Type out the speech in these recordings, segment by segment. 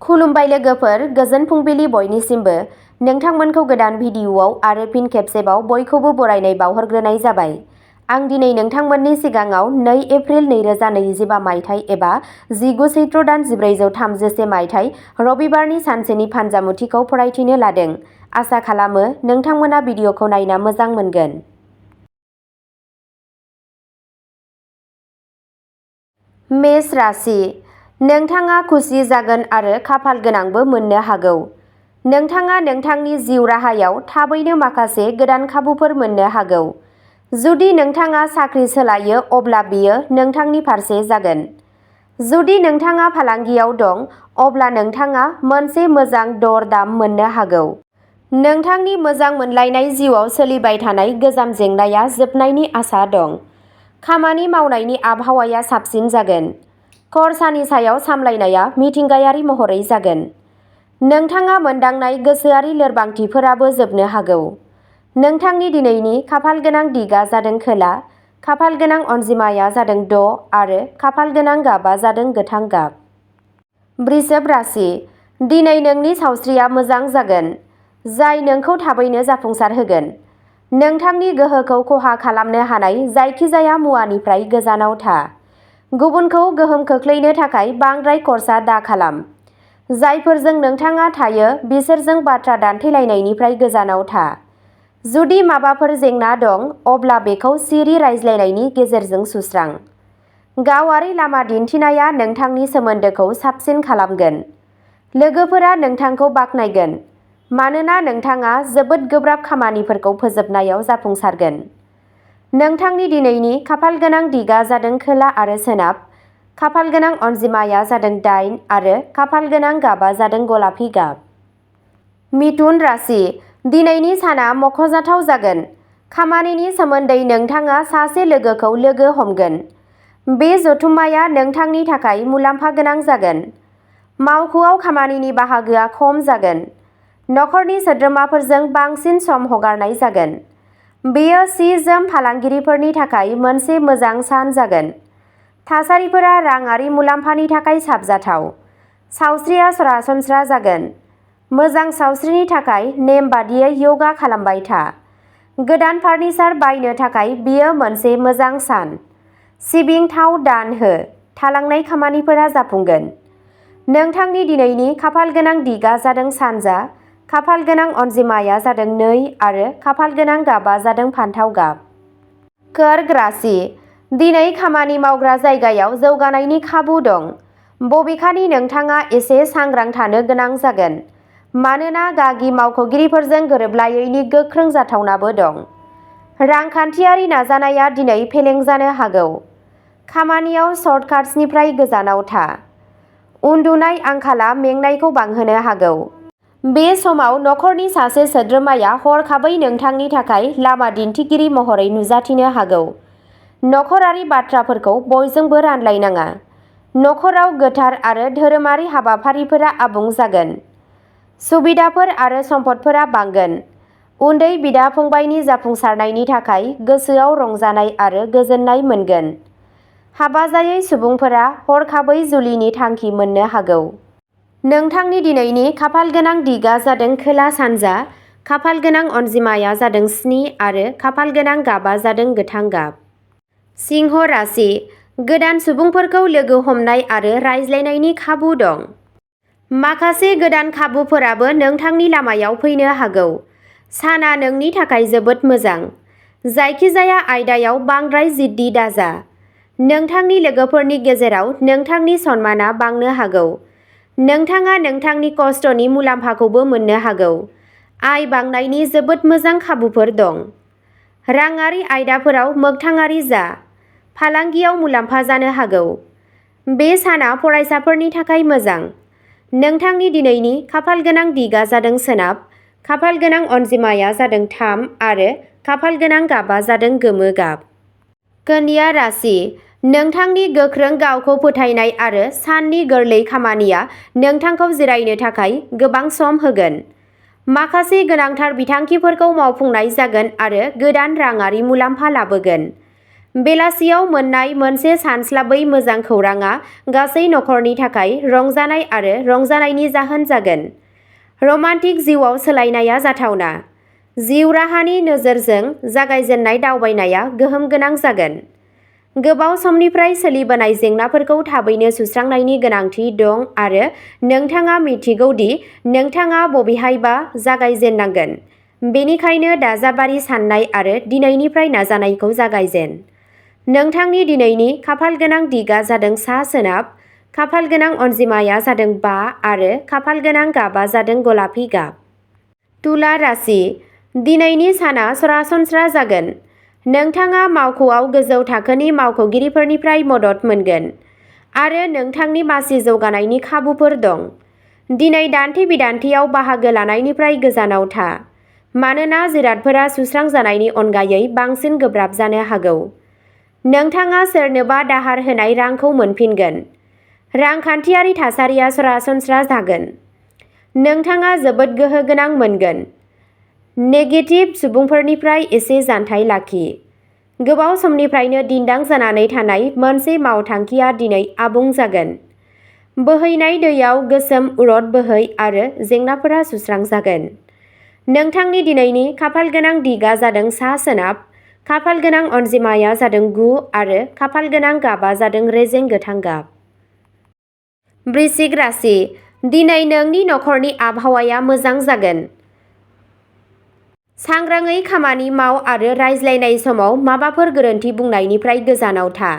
खुलुमबाय लोगोफोर, गोजोन फुंबिलि बयनिसिमबो। नोंथांमोनखौ गोदान भिडिअआव आरो फिन खेबसेबाव बयखौबो बरायनाय बावहरग्रोनाय जाबाय। आं दिनै नोंथांमोननि सिगाङाव 2 एप्रिल 2025 मायथाइ एबा 19 सैत्र दान 1433 मायथाइ रबिबारनि सानसेनि फानजामुथिखौ फरायथिनो लादों। आसा खालामो नोंथांमोना भिडिअखौ नायना मोजां मोनगोन। मेष राशि, नोंथाङा खुसि जागोन आरो खाफाल गोनांबो मोननो हागौ। नोंथाङा नोंथांनि जिउ राहायाव थाबैनो माखासे गोदान खाबुफोर मोननो हागौ। जुदि नोंथाङा साख्रि सोलायो अब्ला बेयो नोंथांनि फारसे जागोन। जुदि नोंथाङा फालांगियाव दं अब्ला नोंथाङा मोनसे मोजां दर-दाम मोननो हागौ। नोंथांनि मोजां मोनलायनाय जिउआव सोलिबाय थानाय गोजाम जेंनाया जोबनायनि आसा दं। खामानि मावनायनि आबहावाया साबसिन जागोन। खरसानि सायाव सामलायनाया मिथिंगायारि महरै जागोन। नोंथाङा मोनदांनाय गोसोआरि लोरबांथिफोराबो जोबनो हागौ। नोंथांनि दिनैनि खाफालगोनां दिगआ जादों खोला, खाफालगोनां अनजिमाया जादों 6 आरो खाफालगोनां गाबआ जादों गोथां गाब। वृषभ राशि, दिनै नोंनि सावस्रिया मोजां जागोन, जाय नोंखौ थाबैनो जाफुंसारहोगोन। नोंथांनि गोहोखौ खहा खालामनो हानाय जायखिजाया मुवानिफ्राय गोजानाव था। गुबुनखौ गोहोम खोख्लैनो थाखाय बांद्राय खर्सा दाखालाम। जायफोरजों नोंथाङा थायो बिसोरजों बाथ्रा दान्थेलायनायनिफ्राय गोजानाव था। जुदि माबाफोर जेंना दं अब्ला बेखौ सिरि रायज्लायनायनि गेजेरजों सुस्रां। गावारि लामा दिन्थिनाया नोंथांनि सोमोन्दोखौ साबसिन खालामगोन। लोगोफोरा नोंथांखौ बाख्नायगोन मानोना नोंथाङा जोबोद गोब्राब खामानिफोरखौ फोजोबनायाव जाफुंसारगोन। नोंथांनि दिनैनि खाफालगोनां दिगआ जादों खोला आरो सोनाब, खाफालगोनां अनजिमाया जादों 8 आरो खाफालगोनां गाबआ जादों गलापि गाब। मिथुन राशि, दिनैनि साना मख'जाथाव जागोन। खामानिनि सोमोन्दै नोंथाङा सासे लोगोखौ लोगो हमगोन। बे जथुम्माया नोंथांनि थाखाय मुलाम्फा गोनां जागोन। मावख'आव खामानिनि बाहागोआ खम जागोन। नखरनि सोद्रोमाफोरजों बांसिन सम हगारनाय जागोन। बेयो सि-जोम फालांगिरिफोरनि थाखाय मोनसे मोजां सान जागोन। थासारिफोरा राङारि मुलाम्फानि थाखाय साबजाथाव। सावस्रिया सरासनस्रा जागोन। मोजां सावस्रिनि थाखाय नेम बादियै योगा खालामबाय था। गोदान फार्निचार बायनो थाखाय बेयो मोनसे मोजां सान। सिबिं थाव दान हो, थालांनाय खामानिफोरा जाफुंगोन। नोंथांनि दिनैनि खाफालगोनां दिगआ जादों सानजा, खाफालगोनां अनजिमाया जादों 2 आरो खाफालगोनां गाबआ जादों फान्थाव गाब। कर्क राशि, दिनै खामानि मावग्रा जायगायाव जौगानायनि खाबु दं। बबेखानि नोंथाङा एसे सांग्रां थानो गोनां जागोन मानोना गागि मावख'गिरिफोरजों गोरोबलायैनि गोख्रों जाथावनाबो दं। रांखान्थियारि नाजानाया दिनै फेलें जानो हागौ। खामानियाव सर्टकाट्सनिफ्राय गोजानाव था। उन्दुनाय आंखाला मेंनायखौ बांहोनो हागौ। बे समाव नखरनि सासे सोद्रोमाया हरखाबै नोंथांनि थाखाय लामा दिन्थिगिरि महरै नुजाथिनो हागौ। नखरारि बाथ्राफोरखौ बयजोंबो रानलायनाङा। नखराव गोथार आरो धोरोमारि हाबाफारिफोरा आबुं जागोन। सुबिदाफोर आरो सम्पदफोरा बांगोन। उन्दै बिदा-फंबायनि जाफुंसारनायनि थाखाय गोसोआव रंजानाय आरो गोजोननाय मोनगोन। हाबा जायै सुबुंफोरा हरखाबै जुलिनि थांखि मोननो हागौ। नोंथांनि दिनैनि खाफालगोनां दिगआ जादों खोला-सानजा, खाफालगोनां अनजिमाया जादों 7 आरो खाफालगोनां गाबआ जादों गोथां गाब। सिंह राशि, गोदान सुबुंफोरखौ लोगो हमनाय आरो रायज्लायनायनि खाबु दं। माखासे गोदान खाबुफोराबो नोंथांनि लामायाव फैनो हागौ। साना नोंनि थाखाय जोबोद मोजां। जायखिजाया आयदायाव बांद्राय जिद्दि दाजा। नोंथांनि लोगोफोरनि गेजेराव नोंथांनि सनमानआ बांनो हागौ। नोंथाङा नोंथांनि खस्थ'नि मुलाम्फाखौबो मोननो हागौ। आय बांनायनि जोबोद मोजां खाबुफोर दं। राङारि आयदाफोराव मोगथाङारि जा। फालांगियाव मुलाम्फा जानो हागौ। बे साना फरायसाफोरनि थाखाय मोजां। नोंथांनि दिनैनि खाफालगोनां दिगआ जादों सोनाब, खाफालगोनां अनजिमाया जादों 3 आरो खाफालगोनां गाबआ जादों गोमो गाब। कन्या राशि, नोंथांनि गोख्रों गावखौ फोथायनाय आरो साननि गोरलै खामानिया नोंथांखौ जिरायनो थाखाय गोबां सम होगोन। माखासे गोनांथार बिथांखिफोरखौ मावफुंनाय जागोन आरो गोदान राङारि मुलाम्फा लाबोगोन। बेलासियाव मोननाय मोनसे सानस्लाबै मोजां खौरांआ गासै नखरनि थाखाय रंजानाय आरो रंजानायनि जाहोन जागोन। रमान्टिक जिउआव सोलायनाया जाथावना। जिउ राहानि नोजोरजों जागायजेननाय दावबायनाया गोहोम गोनां जागोन। गोबाव समनिफ्राय सोलिबोनाय जेंनाफोरखौ थाबैनो सुस्रांनायनि गोनांथि दं आरो नोंथाङा मिथिगौ दि नोंथाङा बबेहायबा जागायजेननांगोन। बेनिखायनो दाजाबारि साननाय आरो दिनैनिफ्राय नाजानायखौ जागायजेन। नोंथांनि दिनैनि खाफालगोनां दिगआ जादों सा-सोनाब, खाफालगोनां अनजिमाया जादों 5 आरो खाफालगोनां गाबआ जादों गलापि गाब। तुला राशि। दिनैनि साना सरासनस्रा जागोन। नोंथाङा मावख'आव गोजौ थाखोनि मावख'गिरिफोरनिफ्राय मदद मोनगोन आरो नोंथांनि मासि जौगानायनि खाबुफोर दं। दिनै दान्थे-बिदान्थेयाव बाहागो लानायनिफ्राय गोजानाव था, मानोना जिरादफोरा सुस्रांजानायनि अनगायै बांसिन गोब्राब जानो हागौ। नोंथाङा सोरनोबा दाहार होनाय रांखौ मोनफिनगोन। रांखान्थियारि थासारिया सरासनस्रा जागोन। नोंथाङा जोबोद गोहो गोनां मोनगोन। नेगेटिभ सुबुंफोरनिफ्राय एसे जानथाय लाखि। गोबाव समनिफ्रायनो दिन्दां जानानै थानाय मोनसे मावथांखिआ दिनै आबुं जागोन। बोहैनाय दैयाव गोसोम उरद बोहै आरो जेंनाफोरा सुस्रांजागोन। नोंथांनि दिनैनि खाफालगोनां दिगआ जादों सा-सोनाब, खाफालगोनां अनजिमाया जादों 9 आरो खाफालगोनां गाबआ जादों रेजें गोथां गाब। वृश्चिक राशि। दिनै नोंनि नखरनि आबहावाया मोजां जागोन। सांग्राङै खामानि माव आरो रायज्लायनाय समाव माबाफोर गोरोन्थि बुंनायनिफ्राय गोजानाव था,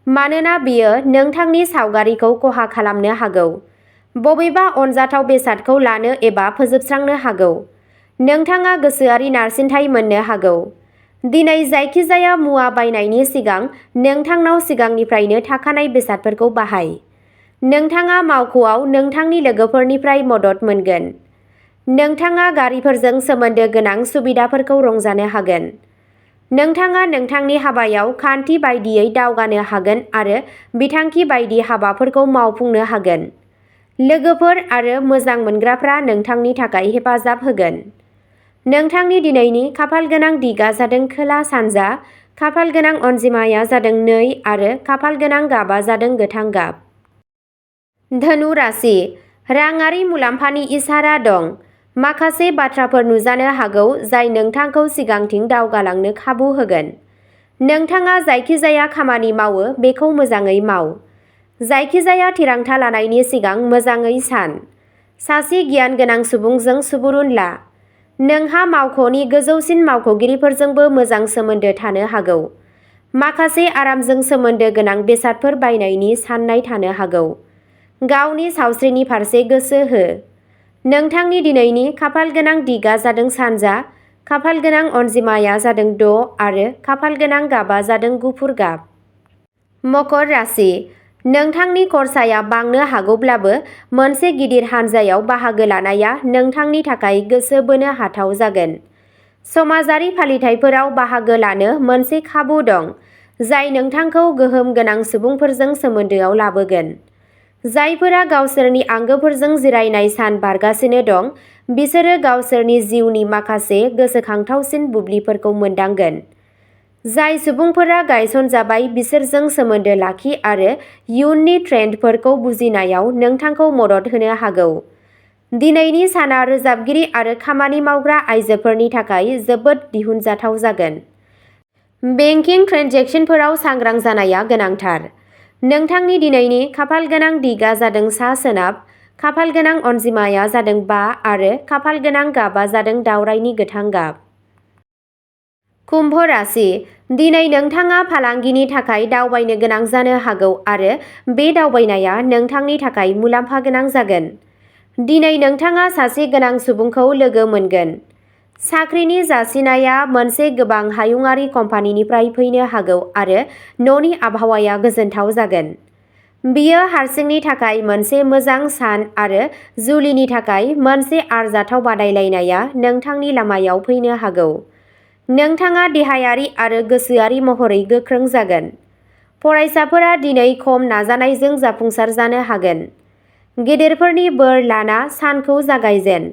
मानोना बेयो नोंथांनि सावगारिखौ खहा खालामनो हागौ। बबेबा अनजाथाव बेसादखौ लानो एबा फोजोबस्रांनो हागौ। नोंथाङा गोसोआरि नारसिनथाय मोननो हागौ। दिनै जायखिजाया मुवा बायनायनि सिगां नोंथांनाव सिगांनिफ्रायनो थाखानाय बेसादफोरखौ बाहाय। नोंथाङा मावख'आव नोंथांनि लोगोफोरनिफ्राय मदद मोनगोन। नोंथाङा गारिफोरजों सोमोन्दो गोनां सुबिदाफोरखौ रंजानो हागोन। नोंथाङा नोंथांनि हाबायाव खान्थि बायदियै दावगानो हागोन आरो बिथांखि बायदि हाबाफोरखौ मावफुंनो हागोन। लोगोफोर आरो मोजां मोनग्राफ्रा नोंथांनि थाखाय हेफाजाब होगोन। नोंथांनि दिनैनि खाफालगोनां दिगआ जादों खोला-सानजा, खाफालगोनां अनजिमाया जादों 2 आरो खाफालगोनां गाबआ जादों गोथां गाब। धनु राशि। राङारि मुलाम्फानि इसारा दं। माखासे बाथ्राफोर नुजानो हागौ जाय नोंथांखौ सिगांथिं दावगालांनो खाबु होगोन। नोंथाङा जायखिजाया खामानि मावो बेखौ मोजाङै माव। जायखिजाया थिरांथा लानायनि सिगां मोजाङै सान। सासे गियानगोनां सुबुंजों सुबुरुन ला। नोंहा मावख'नि गोजौसिन मावख'गिरिफोरजोंबो मोजां सोमोन्दो थानो हागौ। माखासे आरामजों सोमोन्दो गोनां बेसादफोर बायनायनि साननाय थानो हागौ। गावनि सावस्रिनि फारसे गोसो हो। नोंथांनि दिनैनि खाफालगोनां दिगआ जादों सानजा, खाफालगोनां अनजिमाया जादों 6 आरो खाफालगोनां गाबआ जादों गुफुर गाब। मकर राशि। नोंथांनि खरसाया बांनो हागौब्लाबो मोनसे गिदिर हानजायाव बाहागो लानाया नोंथांनि थाखाय गोसो बोनो हाथाव जागोन। समाजारि फालिथायफोराव बाहागो लानो मोनसे खाबु दं, जाय नोंथांखौ गोहोम गोनां सुबुंफोरजों सोमोन्दोआव लाबोगोन। जायफोरा गावसोरनि आंगोफोरजों जिरायनाय सान बारगासिनो दं, बिसोरो गावसोरनि जिउनि माखासे गोसोखांथावसिन बुब्लिफोरखौ मोनदांगोन। जाय सुबुंफोरा गायसनजाबाय बिसोरजों सोमोन्दो लाखि आरो इयुननि ट्रेन्डफोरखौ बुजिनायाव नोंथांखौ मदद होनो हागौ। दिनैनि साना रोजाबगिरि आरो खामानि मावग्रा आइजोफोरनि थाखाय जोबोद दिहुनजाथाव जागोन। बेंकिं ट्रेन्जेकसनफोराव सांग्रां जानाया गोनांथार। नोंथांनि दिनैनि खाफालगोनां दिगआ जादों सा-सोनाब, खाफालगोनां अनजिमाया जादों 5 आरो खाफालगोनां गाबआ जादों दावरायनि गोथां गाब। कुम्भ राशि। दिनै नोंथाङा फालांगिनि थाखाय दावबायनो गोनां जानो हागौ आरो बे दावबायनाया नोंथांनि थाखाय मुलाम्फा गोनां जागोन। दिनै नोंथाङा सासे गोनां सुबुंखौ लोगो मोनगोन। साख्रिनि जासिनाया मोनसे गोबां हायुंआरि कम्पानिनिफ्राय फैनो हागौ आरो न'नि आबहावाया गोजोनथाव जागोन। बेयो हारसिंनि थाखाय मोनसे मोजां सान आरो जुलिनि थाखाय मोनसे आरजाथाव बादायलायनाया नोंथांनि लामायाव फैनो हागौ। नोंथाङा देहायारि आरो गोसोआरि महरै गोख्रों जागोन। फरायसाफोरा दिनै खम नाजानायजों जाफुंसार जानो हागोन। गेदेरफोरनि बोर लाना सानखौ जागायजेन।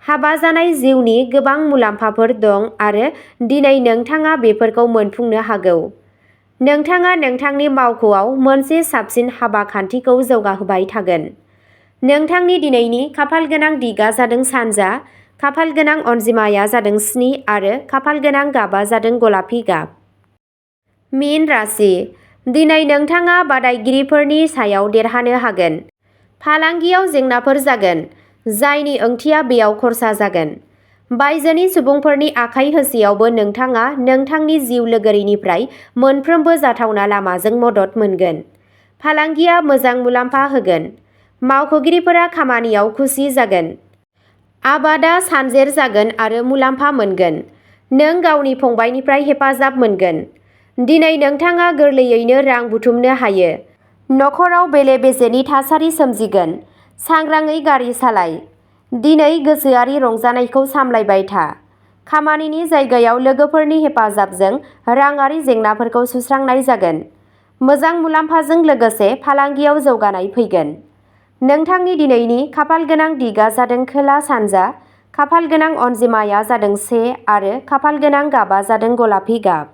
हाबा जानाय जिउनि गोबां मुलाम्फाफोर दं आरो दिनै नोंथाङा बेफोरखौ मोनफुंनो हागौ। नोंथाङा नोंथांनि मावख'आव मोनसे साबसिन हाबा खान्थिखौ जौगाहोबाय थागोन। नोंथांनि दिनैनि खाफालगोनां दिगा जादों सानजा, खाफालगोनां अनजिमाया जादों 7 आरो खाफालगोनां गाबा जादों गलापि गाब। मीन राशि। दिनै नोंथाङा बादायगिरिफोरनि सायाव देरहानो हागोन। फालांगियाव जेंनाफोर जागोन, जायनि ओंथिया बेयाव खर्सा जागोन। बायजोनि सुबुंफोरनि आखाइ होसेयावबो नोंथाङा नोंथांनि जिउ लोगोरिनिफ्राय मोनफ्रोमबो जाथावना लामाजों मदद मोनगोन। फालांगिया मोजां मुलाम्फा होगोन। मावख'गिरिफोरा खामानियाव खुसि जागोन। आबादा सानजेर जागोन आरो मुलाम्फा मोनगोन। नों गावनि फंबायनिफ्राय हेफाजाब मोनगोन। दिनै नोंथाङा गोरलैयैनो रां बुथुमनो हायो। नखराव बेले-बेजेनि थासारि सोमजिगोन। सांग्राङै गारि सालाय। दिनै गोसोआरि रंजानायखौ सामलायबाय था। खामानिनि जायगायाव लोगोफोरनि हेफाजाबजों राङारि जेंनाफोरखौ सुस्रांनाय जागोन। मोजां मुलाम्फाजों लोगोसे फालांगियाव जौगानाय फैगोन। नोंथांनि दिनैनि खाफालगोनां दिगा जादों खोला सानजा, खाफालगोनां अनजिमाया जादों 1 आरो खाफालगोनां गाबा जादों गलापि गाब।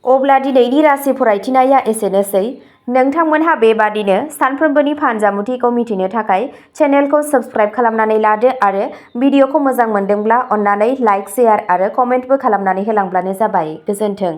अब्ला दिनैनि राशि फरायथिनाया एसेनोसै। नोंथांमोनहा बेबादिनो सानफ्रोमबोनि फानजामुथिखौ मिथिनो थाखाय चेनेलखौ साबस्क्राइब खालामनानै लादो आरो भिडिअखौ मोजां मोनदोंब्ला अन्नानै लाइक, शेयार आरो कमेन्टबो खालामनानै होलांब्लानो जाबाय। गोजोन्थों।